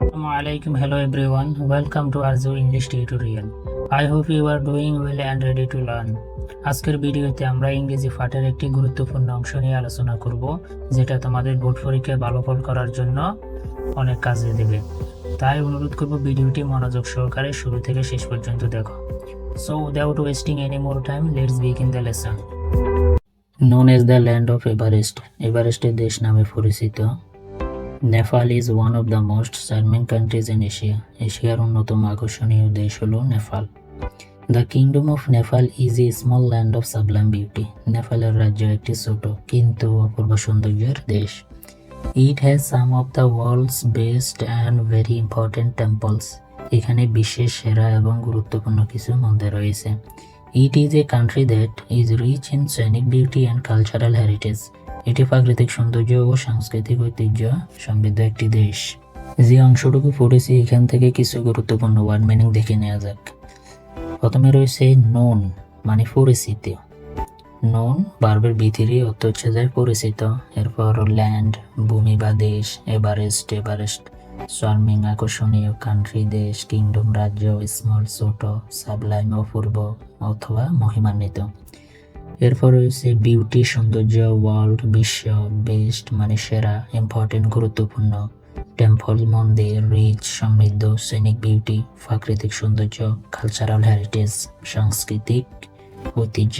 Assalamualaikum, hello everyone, welcome to Arzu English tutorial. I hope you are doing well and ready to learn. আজকের ভিডিওতে আমরা ইংরেজি পাঠের একটি গুরুত্বপূর্ণ অংশ নিয়ে আলোচনা করব, যেটা তোমাদের বোর্ড পরীক্ষায় ভালো ফল করার জন্য অনেক কাজে দেবে। তাই অনুরোধ করব ভিডিওটি মনোযোগ সহকারে শুরু থেকে শেষ পর্যন্ত দেখো। So without wasting any more time, let's begin the lesson. Known as the land of Everest, এভারেস্টের দেশ নামে পরিচিত। Nepal is one of the most charming countries in Asia. এশিয়ার অন্যতম আকর্ষণীয় দেশ হলো Nepal. The kingdom of Nepal is a small land of sublime beauty. নেপালের রাজ্য একটি ছোট কিন্তু অপূর্ব সৌন্দর্যের দেশ। It has some of the world's best and very important temples. এখানে বিশ্বের সেরা এবং গুরুত্বপূর্ণ কিছু মন্দির রয়েছে। It is a country that is rich in scenic beauty and cultural heritage. এটি প্রাকৃতিক সৌন্দর্য ও সাংস্কৃতিক ঐতিহ্য সমৃদ্ধ একটি দেশ। যে অংশটুকু পড়েছি এখান থেকে কিছু গুরুত্বপূর্ণ ওয়ার্ড মিনিং দেখে নেওয়া যাক। প্রথমে রয়েছে নোন, মানে পরিচিত। নোন ভার্বের ভিতরে অর্থ হচ্ছে যায় পরিচিত। এরপর ল্যান্ড, ভূমি বা দেশ। এভারেস্ট, চার্মিং আকর্ষণীয়। কান্ট্রি দেশ। কিংডম রাজ্য। স্মল ছোট। সাবলাইম অপূর্ব অথবা মহিমান্বিত। এরপর রয়েছে বিউটি সৌন্দর্য। ওয়ার্ল্ড বিশ্ব। বেস্ট মানে সেরা। ইম্পর্টেন্ট গুরুত্বপূর্ণ। টেম্পল মন্দির। রিচ সমৃদ্ধ। সিনিক বিউটি প্রাকৃতিক সৌন্দর্য। কালচারাল হেরিটেজ সাংস্কৃতিক ঐতিহ্য।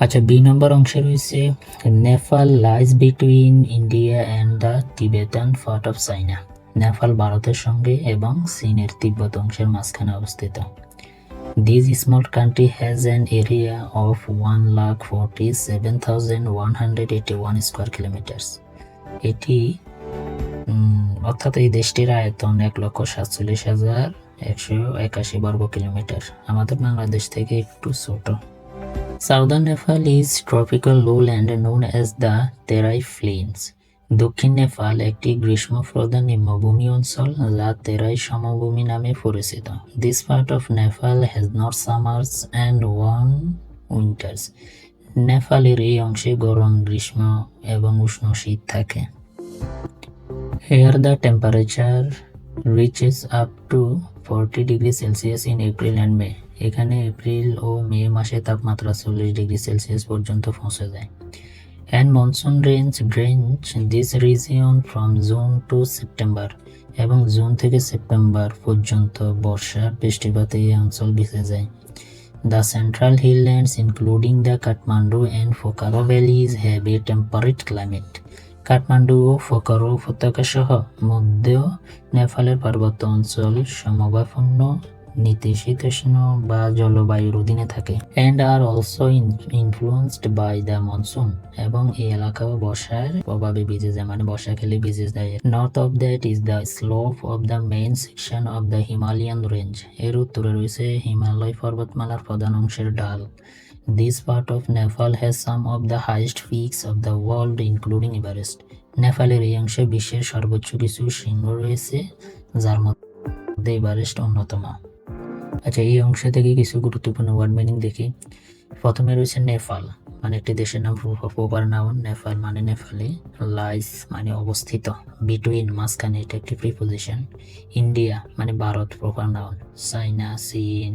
আচ্ছা, বি নম্বর অংশে রয়েছে Nepal lies between India and the Tibetan part of চাইনা। নেপাল ভারতের সঙ্গে এবং চীনের তিব্বত অংশের মাঝখানে অবস্থিত। This small country has an area of 1,47,181 square kilometers. এটি অর্থাৎ এই দেশটির আয়তন 1,47,181 বর্গ কিলোমিটার। আমাদের বাংলাদেশ থেকে একটু ছোট। Southern Nepal is tropical lowland known as the Terai Plains. দক্ষিণ নেপাল একটি গ্রীষ্মপ্রধান নিম্নভূমি অঞ্চল যা তেরাই সমভূমি নামে পরিচিত। This part of Nepal has not summers and warm winters. নেপালের এই অংশে গরম গ্রীষ্ম এবং উষ্ণ শীত থাকে। Here the temperature reaches up to 40 degrees Celsius in April and May. এখানে এপ্রিল ও মে মাসে তাপমাত্রা 40 ডিগ্রি সেলসিয়াস পর্যন্ত পৌঁছে যায়। And monsoon rains drench this region from June to September. এবং জুন থেকে সেপ্টেম্বর পর্যন্ত বর্ষার বৃষ্টিপাতে এই অঞ্চল ভিজে যায়। The central highlands including the Kathmandu and Pokhara valleys have a temperate climate. Kathmandu ও পোখরা উপত্যকা সহ মধ্য নেপালের পার্বত্য অঞ্চল সমভাবাপন্ন নাতিশীতোষ্ণ বা জলবায়ুর অধীনে থাকে। and are also influenced by the monsoon. এবং এই এলাকাও বর্ষার প্রভাবে ভিজে যায়, মানে বর্ষাকালে ভিজে যায়। north of that is the slope of the main section of the Himalayan range. এর উত্তরে রয়েছে হিমালয় পর্বতমালার প্রধান অংশের ঢাল। This part of Nepal has some of the highest peaks of the world including Everest. নেপালের এই অংশে বিশ্বের সর্বোচ্চ কিছু শৃঙ্গ রয়েছে, যার মধ্যে এভারেস্ট অন্যতম। আচ্ছা, এই অংশ থেকে কিছু গুরুত্বপূর্ণ ওয়ার্ড মিনিং দেখি। প্রথমে রয়েছে নেপাল, মানে একটি দেশের নাম। প্রপার নাউন নেপাল মানে নেপালে। লাইস মানে অবস্থিত। বিটুইন মাঝখানে, এটা একটি প্রিপোজিশন। ইন্ডিয়া মানে ভারত, প্রপার নাউন। চাইনা চীন।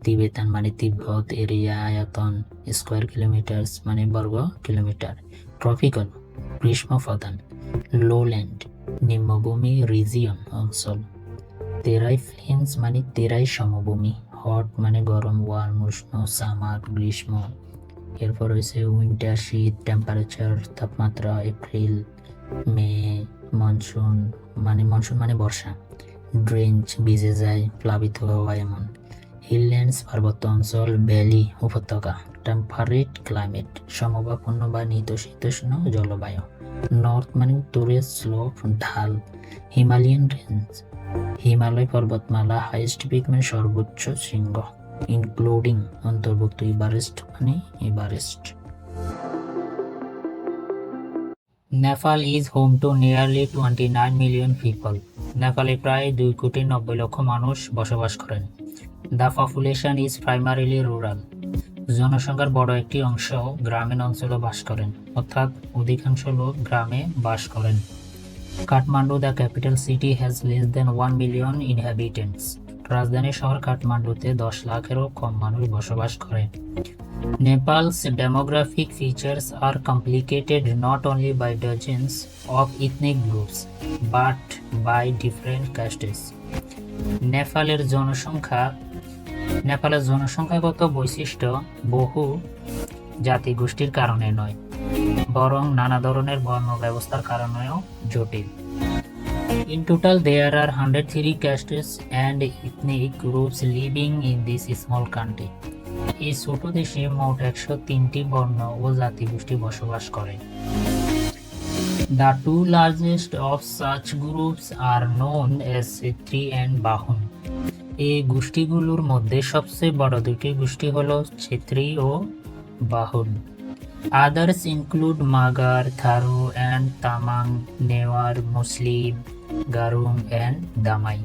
তিবেতান মানে তিব্বত, এরিয়া আয়তন। স্কোয়ার কিলোমিটার্স মানে বর্গ কিলোমিটার। ট্রপিক্যাল গ্রীষ্ম প্রধান। লোল্যান্ড নিম্নভূমি, রিজিয়ন অঞ্চল। তেরাই প্লেন্স মানে তেরাই সমভূমি। হট মানে গরম, ওয়ার্ম উষ্ণ। সামার গ্রীষ্ম। এরপর রয়েছে উইন্টার শীত। টেম্পারেচার তাপমাত্রা। April May. মনসুন মানে বর্ষা। ড্রেঞ্চ ভিজে যায়, প্লাবিত হওয়া এমন। হিলল্যান্ডস পার্বত্য অঞ্চল। ভ্যালি উপত্যকা। টেম্পারেট ক্লাইমেট সমভাবাপন্ন বা নাতিশীতোষ্ণ জলবায়ু। নর্থ মানে উত্তরে, স্লোপ ঢাল। হিমালয়ান রেঞ্জ হিমালয় পর্বতমালা। হাইয়েস্ট পিক মানে সর্বোচ্চ শৃঙ্গ। ইনক্লুডিং অন্তর্ভুক্ত। এভারেস্ট মানে Everest. Nepal is home to nearly 29 million people. নেপালে প্রায় 2,90,00,000 মানুষ বসবাস করেন। The population is primarily rural. জনসংখ্যার বড় একটি অংশ গ্রামীণ অঞ্চলে বাস করেন, অর্থাৎ অধিকাংশ লোক গ্রামে বাস করেন। Kathmandu the capital city has less than 1 million inhabitants. রাজধানী শহর কাঠমান্ডুতে 10 লাখেরও কম মানুষ বসবাস করে। Nepal's demographic features are complicated not only by dozens of ethnic groups but by different castes. নেপালের জনসংখ্যাগত বৈশিষ্ট্য বহু জাতিগোষ্ঠীর কারণে নয়, বরং নানা ধরনের বর্ণ ব্যবস্থার কারণেও জটিল। In total, there are 103 castes and ethnic groups living in this small country. এই ছোট দেশে মোট 103টি বর্ণ ও জাতিগোষ্ঠী বসবাস করে। The two largest of such groups are known as Kshatriy and Bahun. এই গোষ্ঠীগুলোর মধ্যে সবচেয়ে বড় দুটি গোষ্ঠী হল ক্ষত্রিয় ও বাহুন। Others include Magar, Tharo and Tamang, Newar, Muslim, Garung and Damai.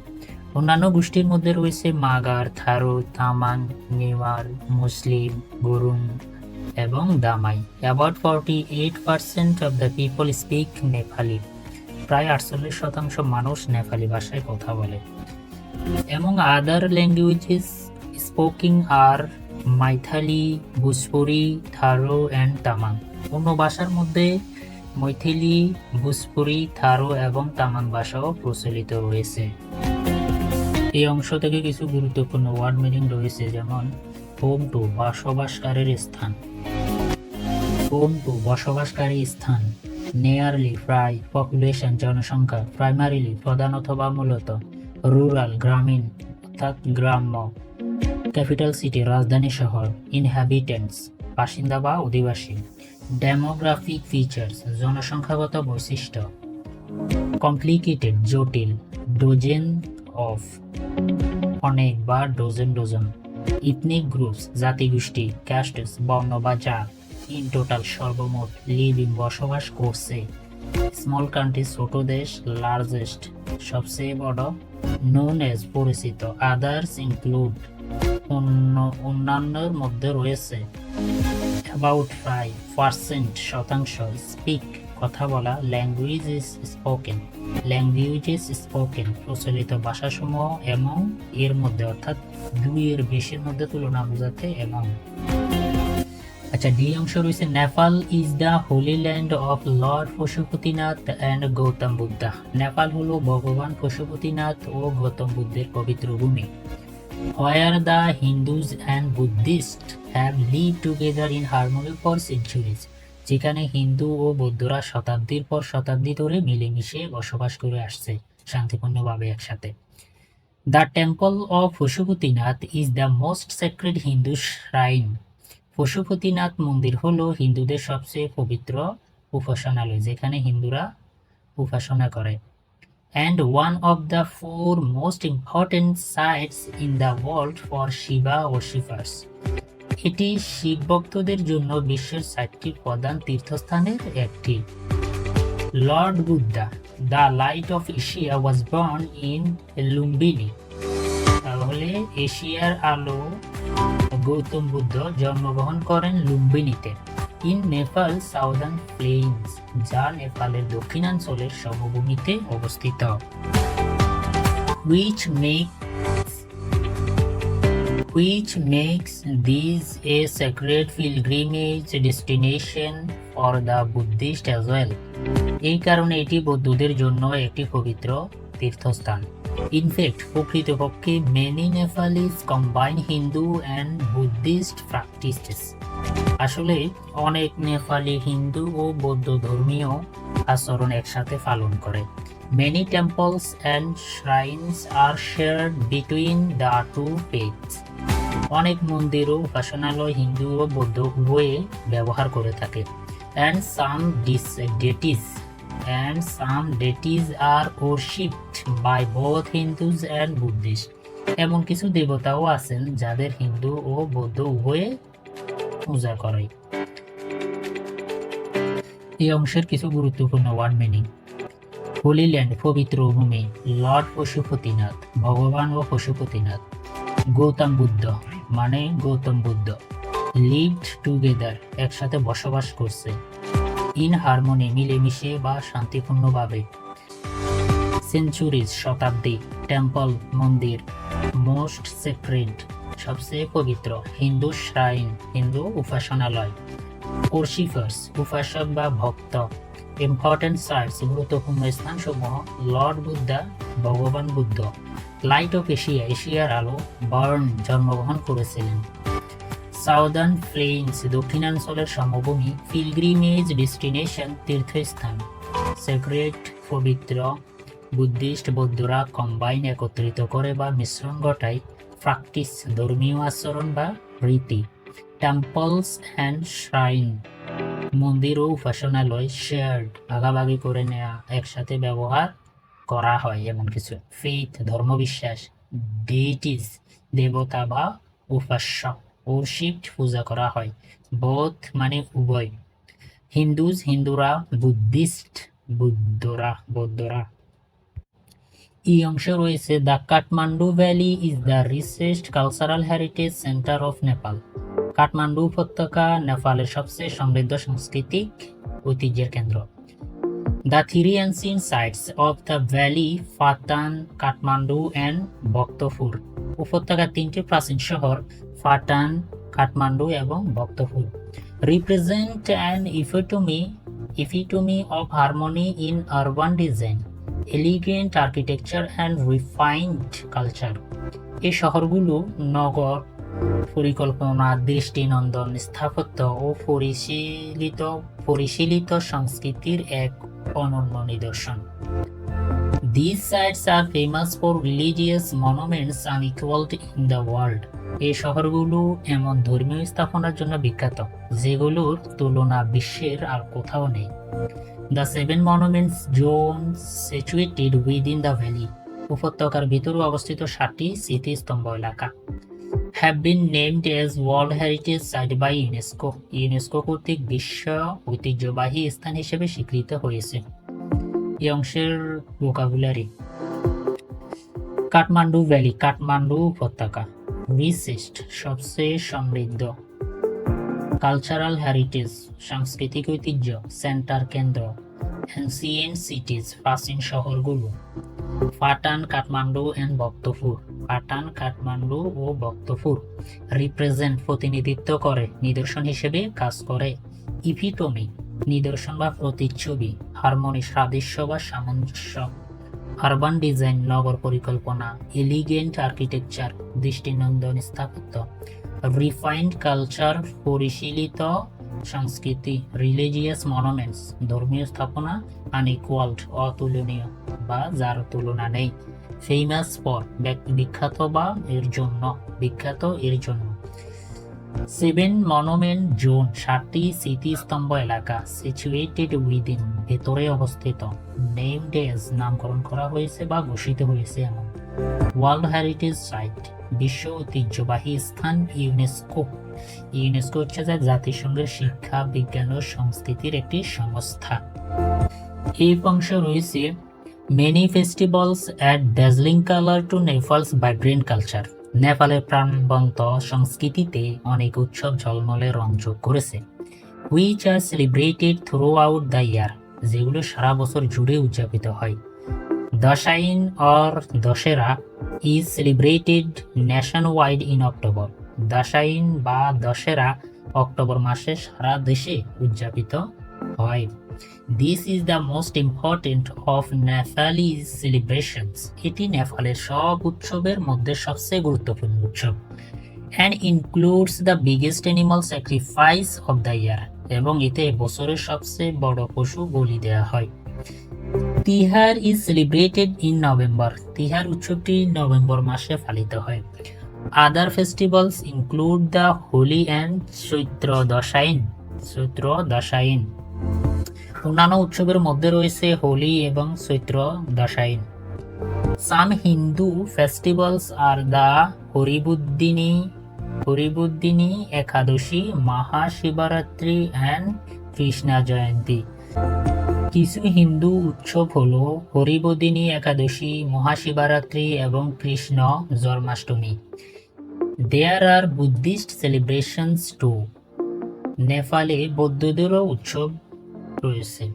অন্যান্য গোষ্ঠীর মধ্যে রয়েছে মাগার, থারো, তামাং, নেওয়ার, মুসলিম, গুরুং এবং দামাই। About 48% of the people speak Nepali. প্রায় 48% মানুষ নেপালি ভাষায় কথা বলে। Among other languages spoken are মাইথালি, Bhojpuri, থারো and Tamang. অন্য ভাষার মধ্যে মৈথিলি, ভোজপুরি, থারো এবং তামাং ভাষাও প্রচলিত রয়েছে। এই অংশ থেকে কিছু গুরুত্বপূর্ণ ওয়ার্ড মিনিং রয়েছে, যেমন হোম টু বসবাসকারীর স্থান, হোম টু বসবাসকারী স্থান, নিয়ারলি প্রায়, পপুলেশন জনসংখ্যা, প্রাইমারিলি প্রধান অথবা মূলত, রুরাল গ্রামীণ অর্থাৎ গ্রাম্য, ক্যাপিটাল সিটি রাজধানী শহর, ইনহ্যাবিটেন্টস বাসিন্দা বা অধিবাসী, ডেমোগ্রাফিক ফিচার্স জনসংখ্যাগত বৈশিষ্ট্য, কমপ্লিকেটেড জটিল, ডোজেন অফ অনেক বা ডজন ডজন, ইথনিক গ্রুপস জাতিগোষ্ঠী, ক্যাস্টস বর্ণ বা জাত, ইন টোটাল সর্বমোট, লিভিং বসবাস করছে, স্মল কান্ট্রি ছোট দেশ, লার্জেস্ট সবচেয়ে বড়, নোন এজ পরিচিত, আদার্স ইনক্লুড অন্যান্যের মধ্যে রয়েছে, অ্যাবাউট 5% শতাংশ, স্পিক কথা বলা, ল্যাঙ্গুয়েজেস স্পোকেন প্রচলিত ভাষাসমূহ এবং এর মধ্যে অর্থাৎ 2 এর বেশির মধ্যে তুলনা বোঝাতে এবং। আচ্ছা, ডি অংশ রয়েছে Nepal is the Holi land of Lord Pashupatinath and Gautam Buddha. Nepal হলো ভগবান পশুপতিনাথ ও গৌতম বুদ্ধের পবিত্র ভূমি। Where the Hindus and Buddhists have lived together in harmony for centuries. যেখানে হিন্দু ও বৌদ্ধরা শতাব্দীর পর শতাব্দী ধরে মিলেমিশে বসবাস করে আসছে শান্তিপূর্ণভাবে একসাথে। The temple of Pashupatinath is the most sacred Hindu shrine. Pashupatinath মন্দির হলো হিন্দুদের সবচেয়ে পবিত্র উপাসনালয়, যেখানে হিন্দুরা উপাসনা করে। And one of the 4 most important sites in the world for Shiva worshippers. এটি শিব ভক্তদের জন্য বিশ্বের 4টি প্রধান তীর্থস্থানের একটি। Lord Buddha, the light off Asia, was born in Lumbini. তাহলে এশিয়ার আলো গৌতম বুদ্ধ জন্মগ্রহণ করেন লুম্বিনীতে। ইন নেপাল সাউদার্ন প্লেইনস, যা নেপালের দক্ষিণাঞ্চলের সমভূমিতে অবস্থিত। Which makes this a sacred pilgrimage destination for the Buddhist as well. এই কারণে এটি বৌদ্ধদের জন্য একটি পবিত্র তীর্থস্থান। In fact, প্রকৃতপক্ষে many Nepalis combine Hindu and Buddhist practices. আসলে অনেক নেপালি হিন্দু ও বৌদ্ধ ধর্মীয় আচরণ একসাথে পালন করে। Many temples and shrines are shared between the two faiths. অনেক মন্দির ও উপাসনালয় হিন্দু ও বৌদ্ধ উভয়ে ব্যবহার করে থাকে। And some deities are worshipped by both Hindus and Buddhists. এমন কিছু দেবতাও আছেন যাদের হিন্দু ও বৌদ্ধ উভয়ে পূজা করে। এই অংশের কিছু গুরুত্বপূর্ণ ওয়ার্ড মিনিং। হোলি ল্যান্ড পবিত্র ভূমি, লর্ড পশুপতিনাথ ভগবান ও পশুপতিনাথ, গৌতম বুদ্ধ মানে গৌতম বুদ্ধ, লিভড টুগেদার একসাথে বসবাস করছে, ইন হারমোনি মিলেমিশে বা শান্তিপূর্ণভাবে, সেঞ্চুরিজ শতাব্দী, টেম্পল মন্দির, মোস্ট সেক্রেড সবচেয়ে পবিত্র, হিন্দু শ্রাইন হিন্দু উপাসনালয়, ওরশিফার্স উপাসক বা ভক্ত, ইম্পর্টেন্ট সাইটস গুরুত্বপূর্ণ স্থানসমূহ, লর্ড বুদ্ধা ভগবান বুদ্ধ, লাইট অফ এশিয়া এশিয়ার আলো, বার্ন জন্মগ্রহণ করেছিলেন, সাউদার্ন প্লেইনস দক্ষিণাঞ্চলের সমভূমি, পিলগ্রিমেজ ডেস্টিনেশন তীর্থস্থান, সেক্রেট পবিত্র, বুদ্ধিস্ট বৌদ্ধরা কম্বাইন একত্রিত করে বা মিশ্রণ ঘটায়, প্র্যাকটিস ধর্মীয় আচরণ বা রীতি, টেম্পলস অ্যান্ড শ্রাইন মন্দির ও উপাসনালয়, শেয়ার্ড ভাগাভাগি করে নেওয়া একসাথে ব্যবহার করা হয় এমন কিছু, ফেইথ ধর্মবিশ্বাস, ডেইটিস দেবতা বা উপাস্য, ওরশিপড পূজা করা হয়, বোথ মানে উভয়, হিন্দুজ হিন্দুরা, বুদ্ধিস্ট বৌদ্ধরা। এই অংশে রয়েছে the Kathmandu valley is the richest cultural heritage centre of Nepal. Kathmandu উপত্যকা নেপালের সবচেয়ে সমৃদ্ধ সাংস্কৃতিক ঐতিহ্যের কেন্দ্র। The three ancient sites of the valley, Patan, Kathmandu and Bhaktapur. উপত্যকার তিনটি প্রাচীন শহর ফাটান, কাঠমান্ডু এবং Bhaktapur represent an epitome of harmony in urban design, elegant architecture and refined culture. এই শহরগুলো নগর পরিকল্পনা, দৃষ্টিনন্দন স্থাপত্য ও পরিশীলিত সংস্কৃতির এক অনন্য নিদর্শন। These sites are famous for religious monuments unequaled in the world. এই শহরগুলো এমন ধর্মীয় স্থাপনার জন্য বিখ্যাত যেগুলোর তুলনা বিশ্বের আর কোথাও নেই। The 7 monuments zones situated within the valley, উপত্যকার ভিতরে অবস্থিত 7টি স্মৃতিস্তম্ভ এলাকা, have been named as World Heritage Site by UNESCO. UNESCO কর্তৃক বিশ্ব ঐতিহ্যবাহী স্থান হিসেবে স্বীকৃত হয়েছে। এই অংশের ভোকাবুলারি: কাঠমান্ডু ভ্যালি কাঠমান্ডু উপত্যকা, রিচেস্ট সবচেয়ে সমৃদ্ধ, কালচারাল হেরিটেজ সাংস্কৃতিক ঐতিহ্য, সেন্টার কেন্দ্র, এনসিয়েন্ট সিটিজ প্রাচীন শহরগুলো, ফাটান, কাঠমান্ডু এন্ড ভক্তপুর। ফাটান, কাঠমান্ডু ও ভক্তপুর রিপ্রেজেন্ট প্রতিনিধিত্ব করে, নিদর্শন হিসেবে কাজ করে, ইপিটমি নিদর্শন বা প্রতিচ্ছবি, হারমোনি সাদৃশ্য বা সামঞ্জস্য, আরবান ডিজাইন নগর পরিকল্পনা, এলিগেন্ট আর্কিটেকচার দৃষ্টিনন্দন স্থাপত্য, রিফাইন্ড কালচার পরিশীলিত সংস্কৃতি, রিলিজিয়াস মনুমেন্টস ধর্মীয় স্থাপনা, আনইকুয়ালড অতুলনীয় বা যার তুলনা নেই, ফেমাস ফর বিখ্যাত বা এর জন্য। 7 মনুমেন্ট জোন 7টি স্মৃতিস্তম্ভ এলাকা, সিচুয়েটেড উইদিন ভেতরে অবস্থিত, নেমড এজ নামকরণ করা হয়েছে বা ঘোষিত হয়েছে এমন, ওয়ার্ল্ড হেরিটেজ সাইট বিশ্ব ঐতিহ্যবাহী স্থান, ইউনেস্কো হচ্ছে যে জাতিসংঘের শিক্ষা বিজ্ঞান ও সংস্কৃতির একটি সংস্থা। এই অংশে রয়েছে many festivals add dazzling colour to Nepal's vibrant culture. নেপালের প্রাণবন্ত সংস্কৃতিতে অনেক উৎসব ঝলমলে রং যোগ করেছে, which are celebrated throughout the year যেগুলো সারা বছর জুড়ে উদযাপিত হয়। Dashain or Dussehra is celebrated nationwide in October. Dashain বা দশেরা অক্টোবর মাসে সারা দেশে উদযাপিত হয়। This is the most important of Nepalese celebrations. এটি নেপালের সব উৎসবের মধ্যে সবচেয়ে গুরুত্বপূর্ণ উৎসব, and includes the biggest animal sacrifice of the year. এবং এতে বছরের সবচেয়ে বড় পশু বলি দেওয়া হয়। Tihar is celebrated in November. Tihar উৎসবটি নভেম্বর মাসে পালিত হয়। Other festivals include the Holi and চৈত্র দশাইন। অন্যান্য উৎসবের মধ্যে রয়েছে হোলি এবং চৈত্র দশাইন। Some Hindu festivals are the হরিবুদ্দিনী Ekadashi, Mahashivratri and Krishna জয়ন্তী। কিছু হিন্দু উৎসব হল হরিবুদ্দিনী একাদশী, মহাশিবরাত্রি এবং Krishna Janmashtami. There are Buddhist celebrations too. নেপালে বৌদ্ধদেরও উৎসব রয়েছে,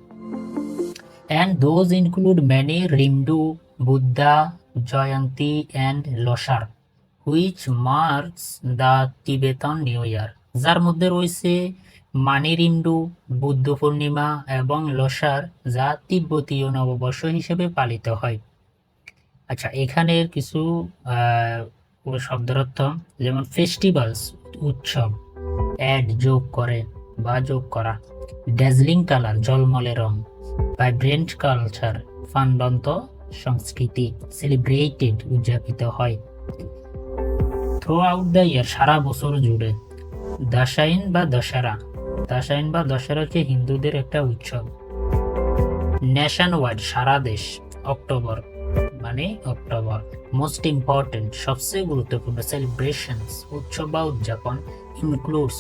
and those include many Rimdu Buddha Jayanti and Losar, which marks the Tibetan new year, যার মধ্যে রয়েছে মানিরিন্ডু বুদ্ধ পূর্ণিমা এবং লসার যা তিব্বতীয় নববর্ষ হিসেবে পালিত হয়। আচ্ছা, এখানের কিছু শব্দার্থ যেমন ফেস্টিভ্যালস উৎসব, অ্যাড যোগ করে বা যোগ করা, ড্যাজলিং কালার ঝলমলে রং, ভাইব্রেন্ট কালচার প্রাণবন্ত সংস্কৃতি, সেলিব্রেটেড উদযাপিত হয়, থ্রু আউট দ্য ইয়ার সারা বছর জুড়ে, দাসাইন বা দশেরা, দাসাইন বা দশেরা হচ্ছে হিন্দুদের একটা উৎসব, নেশন ওয়াইড সারা দেশ, অক্টোবর মানে অক্টোবর, মোস্ট ইম্পর্টেন্ট সবচেয়ে গুরুত্বপূর্ণ, সেলিব্রেশনস উৎসব বা উদযাপন, ইনক্লুডস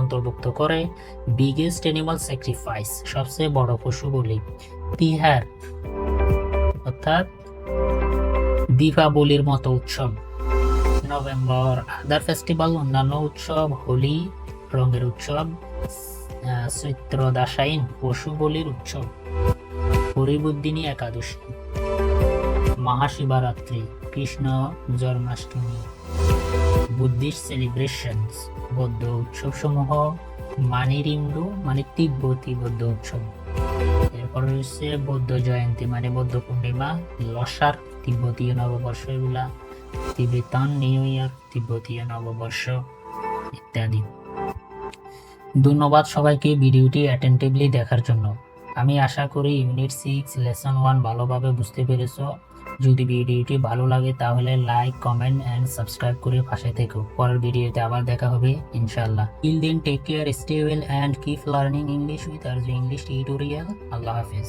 অন্তর্ভুক্ত করে, বিগেস্ট অ্যানিমাল স্যাক্রিফাইস সবচেয়ে বড় পশু বলি, তিহার অর্থাৎ দীপাবলির মতো উৎসব, নভেম্বর আদার ফেস্টিভ্যাল অন্যান্য উৎসব, হোলি রঙের উৎসব, চৈত্র দাসাইন পশু বলির উৎসব, হরিবুদ্ধিনী একাদশী, মহাশিবরাত্রি কৃষ্ণ জন্মাষ্টমী, বুদ্ধিস্ট সেলিব্রেশনস বৌদ্ধ উৎসবসমূহ, মানিরিন্ডু মানে তিব্বতী বৌদ্ধ উৎসব, এরপর রয়েছে বৌদ্ধ জয়ন্তী মানে বৌদ্ধ পূর্ণিমা, লসার তিব্বতীয় নববর্ষ, এগুলা তিবেতান নিউ ইয়ার তিব্বতীয় নববর্ষ ইত্যাদি। ধন্যবাদ সবাইকে ভিডিওটি অ্যাটেন্টিভলি দেখার জন্য। আমি আশা করি ইউনিট 6 লেসন 1 ভালোভাবে বুঝতে পেরেছো। যদি ভিডিওটি ভালো লাগে তাহলে লাইক, কমেন্ট এন্ড সাবস্ক্রাইব করে পাশে থেকো। পরের ভিডিওতে আবার দেখা হবে ইনশাআল্লাহ। Till then take care, stay well and keep learning English with Arzu English tutorial. আল্লাহ হাফেজ।